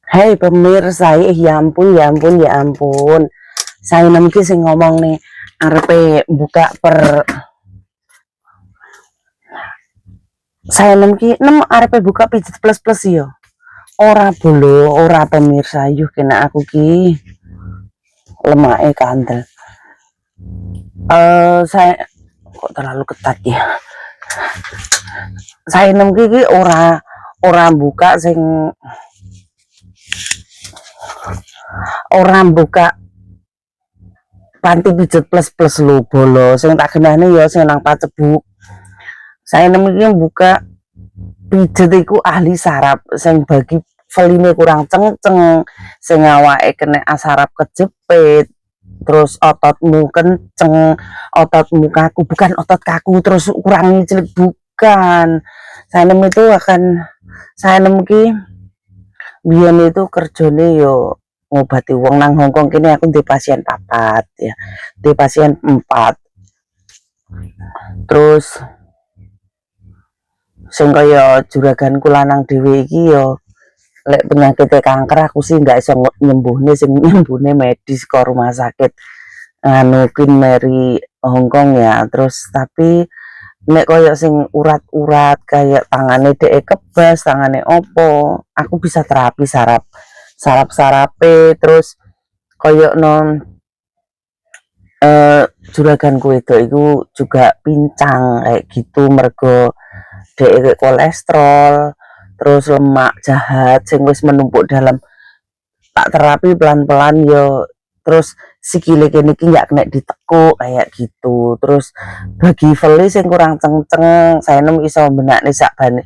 Hei pemirsa, ya ampun, ya ampun, ya ampun. Saya nanti sing ngomong nih, arepe buka per saya nanti arepe buka pijet plus plus yo. Ora bolo, ora pemirsa, yuk kena aku ki lemak kandel. Saya kok terlalu ketat ya. Saya nanti ki ora buka sing orang buka panti pijet plus plus lo bolo sing tak genahne ya sing nang Pacebuk. Saya nemiki buka pijet iku ahli saraf sing bagi veline kurang cengceng, sing awake kena asarap kejepit, terus ototmu kenceng, ototmu kaku, bukan otot kaku terus kurang cilik, bukan. Saya nemu itu akan saya nemki biyen itu kerjane yo ngobati wong nang Hongkong kini aku di pasien 4 ya. Di pasien 4. Terus sing kaya juraganku lanang dhewe iki yo lek penyakit kanker aku sih nggak iso nyembuhne, sing nyembuhne medis ke rumah sakit anu Queen Mary Hongkong ya. Terus tapi nek koyo sing urat-urat kayak tangane dhek kebas, tangane opo, aku bisa terapi sarap-sarape. Terus koyo non juraganku itu juga pincang kayak gitu mergo dhek kolesterol, terus lemak jahat sing wis menumpuk dalam, tak terapi pelan-pelan yo. Terus sikile kene iki nggak kena ditekuk kayak gitu. Terus bagi veli sing kurang cengceng saya nem iso benakne sakbane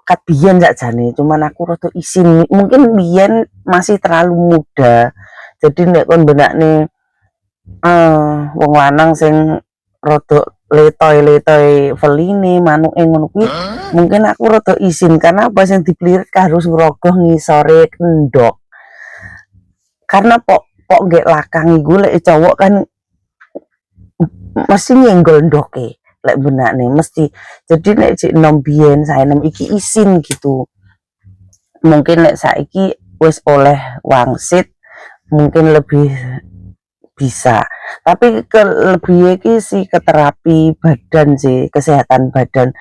kat biyen sakjane, cuman aku rada isin, mungkin biyen masih terlalu muda jadi nek kon benakne wong lanang sing rada letoy-letoy veline manuke ngono kuwi mungkin aku rada isin karena apa sing dipelirik harus ngrogoh ngisore kendhok. Karena kok nggak lakang iku lek cowok kan mesti nyenggol ndoke lek benakne mesti. Jadi nek cek nom biyen saya nem iki isin gitu. Mungkin lek saiki wis oleh wangsit mungkin lebih bisa. Tapi lebih iki sih ke terapi badan sih, kesehatan badan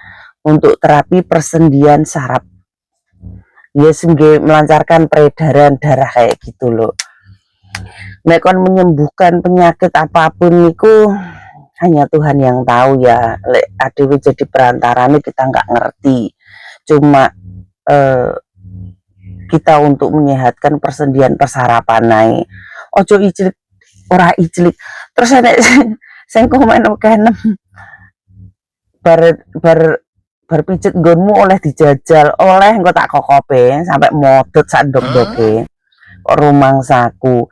untuk terapi persendian saraf. Ya sehingga melancarkan peredaran darah kayak gitu loh. Nek kon menyembuhkan penyakit apapun itu hanya Tuhan yang tahu ya. Lek adewe jadi perantara nih kita nggak ngerti. Cuma kita untuk menyehatkan persendian persarapan naik. Ojo ijlik, ora ijlik. Terus ada sing komen kenem bar pijet nggonmu oleh dijajal, oleh engko tak kokope sampai modot sak ndok-ndoke. Rumangsaku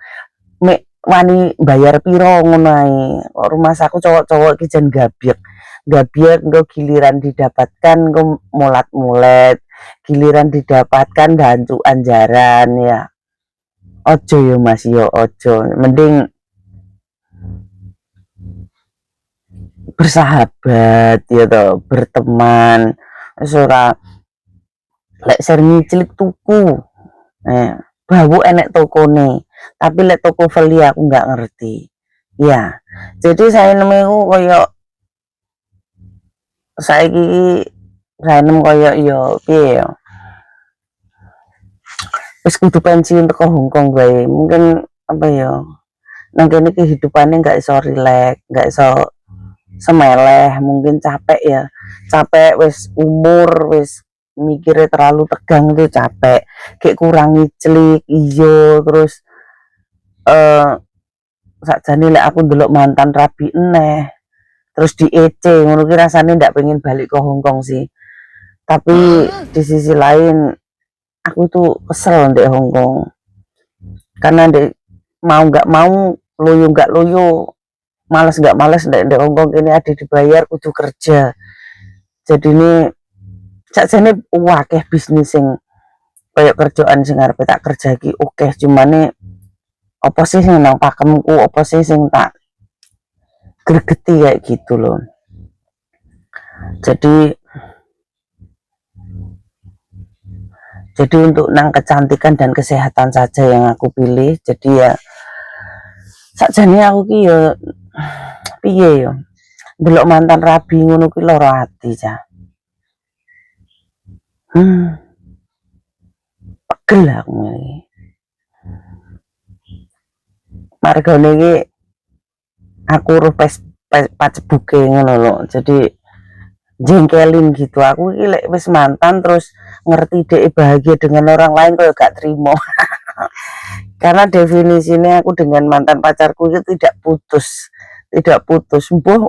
mek wani bayar piro ngono ae. Rumah saku cowok-cowok iki jan gabyek. Gabyek engko giliran didapatkan engko mulat-mulet, giliran didapatkan dancukan jaran ya. Ojo yo Mas yo ojo. Mending bersahabat ya toh, berteman. Ora lek sering cilik tuku. Bawu enek tokone. Tapi lek toko Feli aku nggak ngerti. Ya. Jadi saya nemu koyo saiki saya nemu koyo yo piye yo. Wis kudu pensiun teko Hongkong wae. Mungkin apa ya? Nang kene kehidupannya nggak iso rileks, nggak iso semeleh, mungkin capek ya. Capek wis umur wis mikirnya terlalu tegang itu capek. Kayak kurangi celik iyo terus sakjane lek aku ndelok mantan rabi eneh terus di EC ngono ki rasane ndak pengen balik ke Hongkong sih. Tapi di sisi lain aku tuh kesel di Hongkong karena mau nggak mau, loyo nggak loyo, males nggak males di Hongkong ini ada dibayar kudu kerja. Jadi ini sakjane akeh bisnis sing kayak kerjaan sing arep tak kerja iki oke, cuman nih apa sih sing nang pakemku, apa sih sing tak gregeti kayak gitu loh. Jadi Jadi untuk nang kecantikan dan kesehatan saja yang aku pilih. Jadi ya sakjane aku ki ya piye ya, delok mantan rabi ngono ki lara ati cah. Pegel aku iki. Margane iki aku urus pacebuke ngono lho. Jadi jengkelin gitu. Aku iki lek wis mantan terus ngerti dhek bahagia dengan orang lain kok gak trimo. Karena definisinya aku dengan mantan pacarku itu tidak putus. Mbuh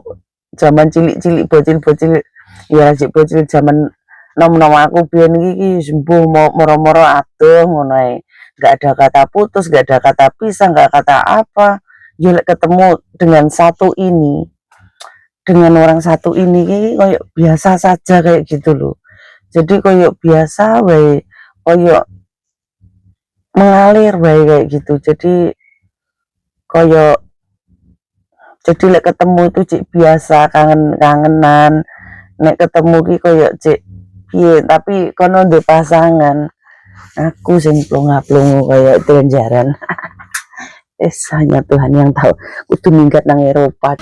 zaman cilik-cilik bocil-bocil ya cik bocil zaman nom-nom aku biyen iki sembuh moro-moro adoh ngono ae. Enggak ada kata putus, enggak ada kata pisah, enggak kata apa. Ya lek ketemu dengan orang satu ini kayak biasa saja kayak gitu loh. Jadi kayak biasa wae, kayak mengalir wae kayak gitu. Jadi kayak lek ketemu itu cik biasa kangenan. Nek ketemu ki kayak cik piye, tapi kono ndek pasangan. Aku sing plonga-plongo kayak kelenjaran. Hanya Tuhan yang tahu. Kudu minggat nang Eropa.